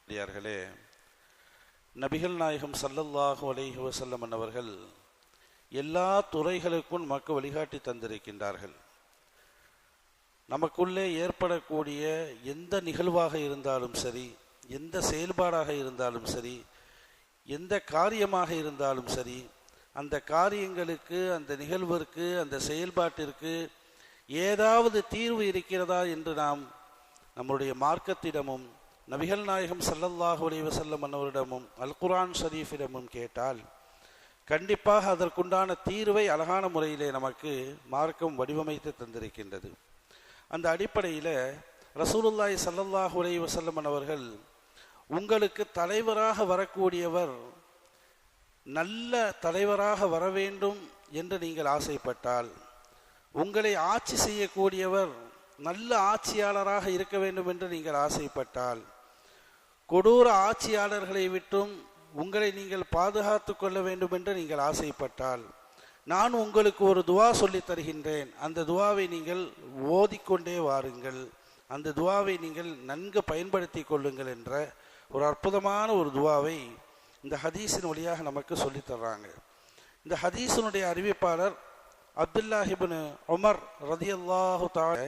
பெரியார்களே, நபிகள் நாயகம் ஸல்லல்லாஹு அலைஹி வஸல்லம் அவர்கள் எல்லா துறைகளுக்கும் நமக்கு வழிகாட்டி தந்திருக்கின்றார்கள். நமக்குள்ளே ஏற்படக்கூடிய எந்த நிகழ்வாக இருந்தாலும் சரி, எந்த செயல்பாடாக இருந்தாலும் சரி, எந்த காரியமாக இருந்தாலும் சரி, அந்த காரியங்களுக்கு, அந்த நிகழ்விற்கு, அந்த செயல்பாட்டிற்கு ஏதாவது தீர்வு இருக்கிறதா என்று நாம் நம்முடைய மார்க்கத்திடமும் நபிகள் நாயகம் ஸல்லல்லாஹு அலைஹி வஸல்லம் அவரிடமும் அல் குர்ஆன் ஷரீஃபிடமும் கேட்டால் கண்டிப்பாக அதற்குண்டான தீர்வை அழகான முறையிலே நமக்கு மார்க்கம் வடிவமைத்து தந்திருக்கின்றது. அந்த அடிப்படையில் ரசூலுல்லாஹி ஸல்லல்லாஹு அலைஹி வஸல்லம் அவர்கள், உங்களுக்கு தலைவராக வரக்கூடியவர் நல்ல தலைவராக வர வேண்டும் என்று நீங்கள் ஆசைப்பட்டால், உங்களை ஆட்சி செய்யக்கூடியவர் நல்ல ஆட்சியாளராக இருக்க வேண்டும் என்று நீங்கள் ஆசைப்பட்டால், கொடூர ஆட்சியாளர்களை விட்டும் உங்களை நீங்கள் பாதுகாத்து கொள்ள வேண்டும் என்று நீங்கள் ஆசைப்பட்டால், நான் உங்களுக்கு ஒரு துவா சொல்லி தருகின்றேன். அந்த துவாவை நீங்கள் ஓதிக்கொண்டே வாருங்கள், அந்த துவாவை நீங்கள் நன்கு பயன்படுத்தி கொள்ளுங்கள் என்ற ஒரு அற்புதமான ஒரு துவாவை இந்த ஹதீஸின் வழியாக நமக்கு சொல்லித்தர்றாங்க. இந்த ஹதீஸினுடைய அறிவிப்பாளர் அப்துல்லாஹ் இப்னு உமர் ரதியல்லாஹு தஆலா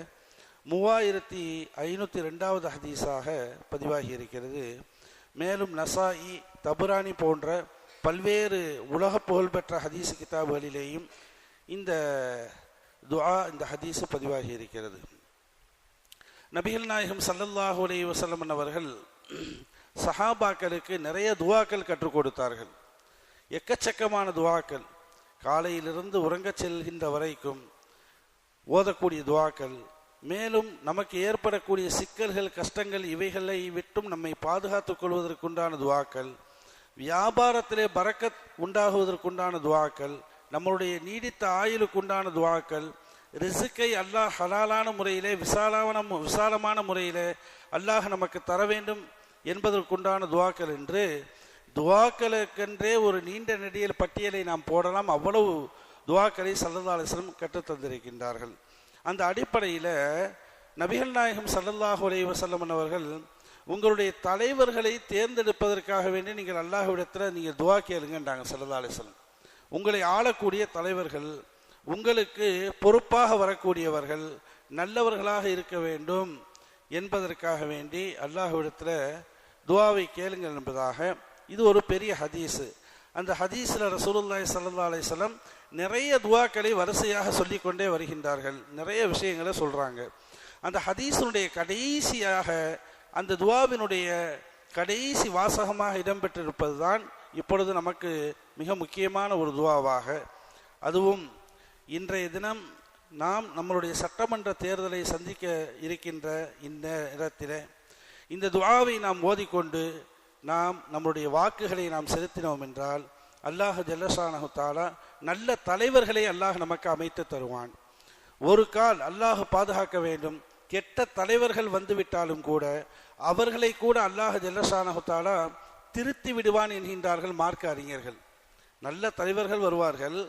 3502வது ஹதீஸாக பதிவாகி இருக்கிறது. மேலும் நசாயி, தபுரானி போன்ற பல்வேறு உலக புகழ்பெற்ற ஹதீஸ் கிதாபுகளிலேயும் இந்த துஆ, இந்த ஹதீஸ் பதிவாகி இருக்கிறது. நபிகள் நாயகம் ஸல்லல்லாஹு அலைஹி வஸல்லம் அவர்கள் சஹாபாக்களுக்கு நிறைய துவாக்கள் கற்றுக் கொடுத்தார்கள். எக்கச்சக்கமான துவாக்கள், காலையிலிருந்து உறங்கச் செல்கின்ற வரைக்கும் ஓதக்கூடிய துவாக்கள், மேலும் நமக்கு ஏற்படக்கூடிய சிக்கல்கள், கஷ்டங்கள் இவைகளை விட்டும் நம்மை பாதுகாத்துக் கொள்வதற்குண்டான துவாக்கள், வியாபாரத்திலே பரக்கத் உண்டாகுவதற்குண்டான துவாக்கள், நம்மளுடைய நீடித்த ஆயுளுக்குண்டான துவாக்கள், ரிசுக்கை அல்லாஹ் ஹலாலான முறையிலே விசாலமான முறையிலே அல்லாஹ் நமக்கு தர வேண்டும் என்பதற்குண்டான துவாக்கள் என்று துவாக்களுக்கென்றே ஒரு நீண்ட நெடியல் பட்டியலை நாம் போடலாம். அவ்வளவு துவாக்களை ஸல்லல்லாஹு அலைஹி வஸல்லம் கற்றுத்தந்திருக்கின்றார்கள். அந்த அடிப்படையில் நபிகள் நாயகம் ஸல்லல்லாஹு அலைஹி வஸல்லம் அவர்கள், உங்களுடைய தலைவர்களை தேர்ந்தெடுப்பதற்காக வேண்டி நீங்கள் அல்லாஹ்விடத்தில் நீங்கள் துவா கேளுங்கன்றாங்க ஸல்லல்லாஹு அலைஹி வஸல்லம். உங்களை ஆளக்கூடிய தலைவர்கள், உங்களுக்கு பொறுப்பாக வரக்கூடியவர்கள் நல்லவர்களாக இருக்க வேண்டும் என்பதற்காக வேண்டி அல்லாஹ்விடத்தில் துவாவை கேளுங்கள் என்பதாக இது ஒரு பெரிய ஹதீஸு. அந்த ஹதீஸில் ரசூலுல்லாஹி ஸல்லல்லாஹு அலைஹி வஸல்லம் நிறைய துவாக்களை வரிசையாக சொல்லி கொண்டே வருகின்றார்கள். நிறைய விஷயங்களை சொல்கிறாங்க. அந்த ஹதீஸினுடைய கடைசியாக, அந்த துவாவினுடைய கடைசி வாசகமாக இடம்பெற்றிருப்பது தான் இப்பொழுது நமக்கு மிக முக்கியமான ஒரு துவாவாக, அதுவும் இன்றைய தினம் நாம் நம்மளுடைய சட்டமன்ற தேர்தலை சந்திக்க இருக்கின்ற இந்த இடத்திலே இந்த துஆவை நாம் ஓதிக்கொண்டு நாம் நம்முடைய வாக்குகளை நாம் செலுத்தினோம் என்றால் அல்லாஹ் ஜல்லஷானஹு தஆலா நல்ல தலைவர்களை அல்லாஹ் நமக்கு அமைத்து தருவான். ஒரு கால் அல்லாஹ் பாதுகாக்க வேண்டும், கெட்ட தலைவர்கள் வந்துவிட்டாலும் கூட அவர்களை கூட அல்லாஹ் ஜல்லஷானஹு தஆலா திருத்தி விடுவான் என்கின்றார்கள் மார்க்க அறிஞர்கள். நல்ல தலைவர்கள் வருவார்கள்,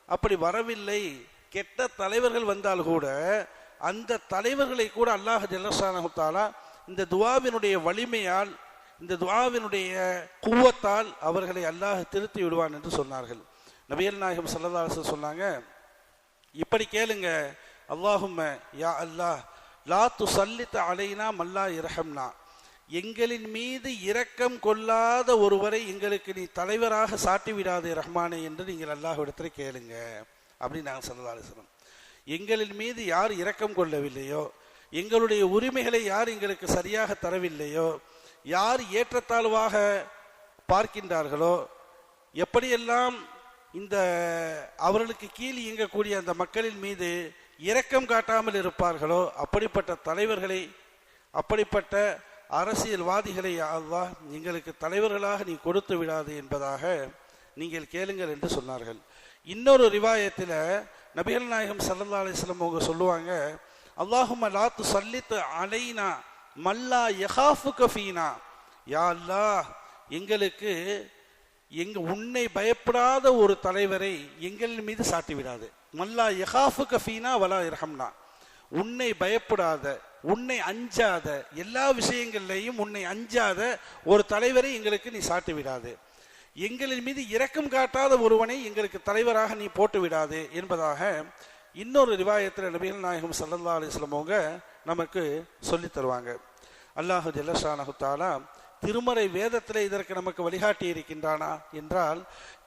அப்படி வரவில்லை, கெட்ட தலைவர்கள் வந்தால் கூட அந்த தலைவர்களை கூட அல்லாஹ் ஜல்லஷானஹு தஆலா இந்த துஆவினுடைய வலிமையால், இந்த துஆவினுடைய குவத்தால் அவர்களை அல்லாஹ் திருத்தி விடுவான் என்று சொன்னார்கள். நபிகள் நாயகம் ஸல்லல்லாஹு அலைஹி வஸல்லம் சொன்னாங்க, இப்படி கேளுங்க, அல்லாஹும்ம யா அல்லாஹ் லா துஸல்லித் அலைனா மல்லா இரஹம்னா, எங்களின் மீது இரக்கம் கொள்ளாத ஒருவரை எங்களுக்கு நீ தலைவராக சாட்டி விடாதே ரஹ்மானே என்று நீங்கள் அல்லாஹ்விடத்தில் கேளுங்க அப்படின்னு நாங்கள் ஸல்லல்லாஹு அலைஹி வஸல்லம். எங்களின் மீது யார் இரக்கம் கொள்ளவில்லையோ, எங்களுடைய உரிமைகளை யார் எங்களுக்கு சரியாக தரவில்லையோ, யார் ஏற்றத்தாழ்வாக பார்க்கின்றார்களோ, எப்படியெல்லாம் இந்த அவர்களுக்கு கீழ் இயங்கக்கூடிய அந்த மக்களின் மீது இரக்கம் காட்டாமல் இருப்பார்களோ, அப்படிப்பட்ட தலைவர்களை, அப்படிப்பட்ட அரசியல்வாதிகளை அல்லாஹ் எங்களுக்கு தலைவர்களாக நீ கொடுத்து விடாது என்பதாக நீங்கள் கேளுங்கள் என்று சொன்னார்கள். இன்னொரு ரிவாயத்தில் நபிகள் நாயகம் ஸல்லல்லாஹு அலைஹி வஸல்லம் அவங்க சொல்லுவாங்க, அல்லாஹும்ம லா துஸல்லித் அலைனா மல்லா யகாஃபுக ஃபீனா, யா அல்லாஹ் எங்களுக்கு உன்னை பயப்படாத ஒரு தலைவரை எங்களின் மீது சாட்டி விடாது. மல்லா யகாஃபுக ஃபீனா வலா இரஹம்னா, உன்னை பயப்படாத, உன்னை அஞ்சாத, எல்லா விஷயங்கள்லையும் உன்னை அஞ்சாத ஒரு தலைவரை எங்களுக்கு நீ சாட்டி விடாது, எங்களின் மீது இரக்கம் காட்டாத ஒருவனை எங்களுக்கு தலைவராக நீ போட்டு விடாது என்பதாக இன்னொரு ரிவாயத்தில் நபிகள் நாயகம் ஸல்லல்லாஹு அலைஹி வஸல்லம் அவங்க நமக்கு சொல்லி தருவாங்க. அல்லாஹு ஜல்லஷானஹு தஆலா திருமறை வேதத்தில் இதற்கு நமக்கு வழிகாட்டி இருக்கின்றானா என்றால்,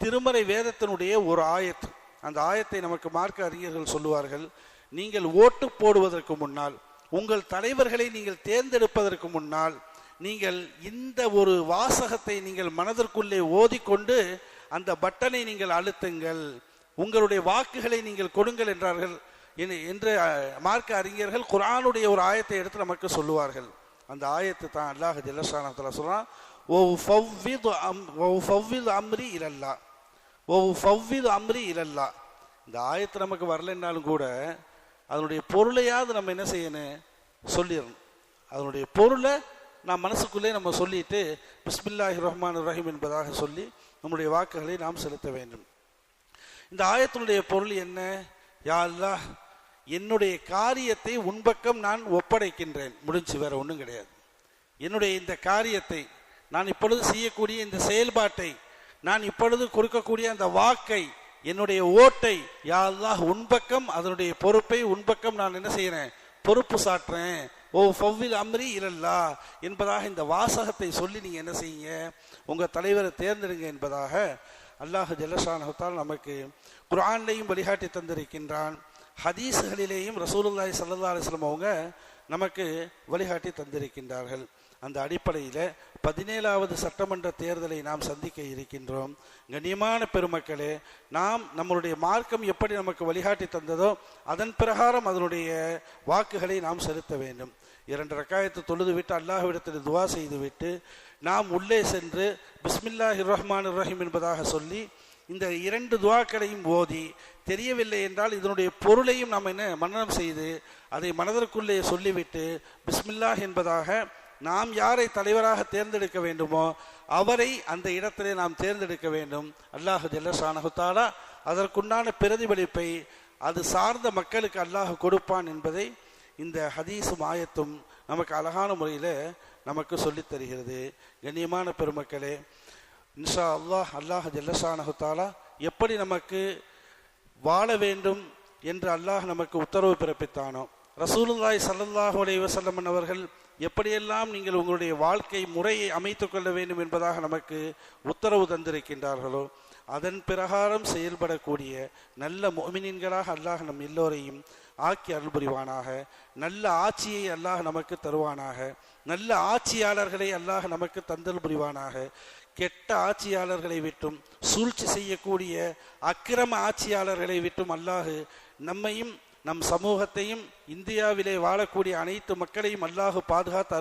திருமறை வேதத்தினுடைய ஒரு ஆயத்து, அந்த ஆயத்தை நமக்கு மார்க்க அறிஞர்கள் சொல்லுவார்கள், நீங்கள் ஓட்டு போடுவதற்கு முன்னால், உங்கள் தலைவர்களை நீங்கள் தேர்ந்தெடுப்பதற்கு முன்னால் நீங்கள் இந்த ஒரு வாசகத்தை நீங்கள் மனதிற்குள்ளே ஓதிக்கொண்டு அந்த பட்டனை நீங்கள் அழுத்துங்கள், உங்களுடைய வாக்குகளை நீங்கள் கொடுங்கள் என்றார்கள் என்று மார்க்க அறிஞர்கள் குர்ஆனுடைய ஒரு ஆயத்தை எடுத்து நமக்கு சொல்லுவார்கள். அந்த ஆயத்து தான் அல்லாஹ் ஜல்லஷானஹு வ தஆலா சொல்றான், ஓ ஃபவ்விது அம்ரி இலல்லாஹ், ஓ ஃபவ்விது அம்ரி இலல்லாஹ். இந்த ஆயத்து நமக்கு வரலைன்னாலும் கூட அதனுடைய பொருளையாவது நம்ம என்ன செய்யணும், சொல்லிடணும். அதனுடைய பொருளை நாம் மனசுக்குள்ளே நம்ம சொல்லிட்டு பிஸ்மில்லாஹிர் ரஹ்மானிர் ரஹீம் என்பதாக சொல்லி நம்முடைய வாக்குகளை நாம் செலுத்த வேண்டும். இந்த ஆயத்தினுடைய பொருள் என்ன? யா அல்லாஹ், என்னுடைய காரியத்தை உன்பக்கம் நான் ஒப்படைக்கின்றேன், முடிஞ்சு, வேற ஒன்றும் கிடையாது. என்னுடைய இந்த காரியத்தை, நான் இப்பொழுது செய்யக்கூடிய இந்த செயல்பாட்டை, நான் இப்பொழுது கொடுக்கக்கூடிய அந்த வாக்கை, என்னுடைய ஓட்டை, யா அல்லாஹ் உன்பக்கம், அதனுடைய பொறுப்பை உன்பக்கம் நான் என்ன செய்யறேன், பொறுப்பு சாட்டுறேன். ஓ ஃபவ்வில் அம்ரி இலல்லா என்பதாக இந்த வாசகத்தை சொல்லி நீங்க என்ன செய்யுங்க, உங்க தலைவரை தேர்ந்தெடுங்க என்பதாக அல்லாஹ் ஜல்லஷானஹு தஆலா நமக்கு குர்ஆன்லையும் வழிகாட்டி தந்திருக்கின்றான். ஹதீஸ்களிலேயும் ரசூலுல்லாஹி ஸல்லல்லாஹு அலைஹி வஸல்லம் அவங்க நமக்கு வழிகாட்டி தந்திருக்கின்றார்கள். அந்த அடிப்படையில் 17வது சட்டமன்ற தேர்தலை நாம் சந்திக்க இருக்கின்றோம். கண்ணியமான பெருமக்களே, நாம் நம்மளுடைய மார்க்கம் எப்படி நமக்கு வழிகாட்டி தந்ததோ அதன் பிரகாரம் அதனுடைய வாக்குகளை நாம் செலுத்த வேண்டும். 2 ரக்காயத்து தொழுது விட்டு அல்லாஹ்விடத்தில் துவா செய்து விட்டு நாம் உள்ளே சென்று பிஸ்மில்லாஹிர் ரஹ்மானிர் ரஹீம் என்பதாக சொல்லி இந்த 2 துவாக்களையும் ஓதி, தெரியவில்லை என்றால் இதனுடைய பொருளையும் நாம் என்ன மனனம் செய்து அதை மனதிற்குள்ளே சொல்லிவிட்டு பிஸ்மில்லாஹ் என்பதாக நாம் யாரை தலைவராக தேர்ந்தெடுக்க வேண்டுமோ அவரை அந்த இடத்திலே நாம் தேர்ந்தெடுக்க வேண்டும். அல்லாஹ் ஜல்லஷானஹு தஆலா அதற்குண்டான பிரதிபலிப்பை அது சார்ந்த மக்களுக்கு அல்லாஹ் கொடுப்பான் என்பதை இந்த ஹதீஸும் ஆயத்தும் நமக்கு அழகான முறையில் நமக்கு சொல்லித் தருகிறது. கண்ணியமான பெருமக்களே, இன்ஷா அல்லாஹ், அல்லாஹ் ஜல்லஷானஹு தஆலா எப்படி நமக்கு வாழ வேண்டும் என்று அல்லாஹ் நமக்கு உத்தரவு பிறப்பித்தானோ, ரசூலுல்லாஹி ஸல்லல்லாஹு அலைஹி வஸல்லம் அவர்கள் எப்படியெல்லாம் நீங்கள் உங்களுடைய வாழ்க்கை முறையை அமைத்துக் கொள்ள வேண்டும் என்பதாக நமக்கு உத்தரவு தந்திருக்கின்றார்களோ அதன் பிரகாரம் செயல்படக்கூடிய நல்ல முஃமினீன்களாக அல்லாஹ் நம் எல்லோரையும் ஆக்கி அருள் புரிவானாக. நல்ல ஆட்சியை அல்லாஹ் நமக்கு தருவானாக. நல்ல ஆட்சியாளர்களை அல்லாஹ் நமக்கு தந்தல் புரிவானாக. கெட்ட ஆட்சியாளர்களை விட்டும், சூழ்ச்சி செய்யக்கூடிய அக்கிரம ஆட்சியாளர்களை விட்டும் அல்லாஹ் நம்மையும் நம் சமூகத்தையும் இந்தியாவிலே வாழக்கூடிய அனைத்து மக்களையும் அல்லாஹ் பாதுகாத்து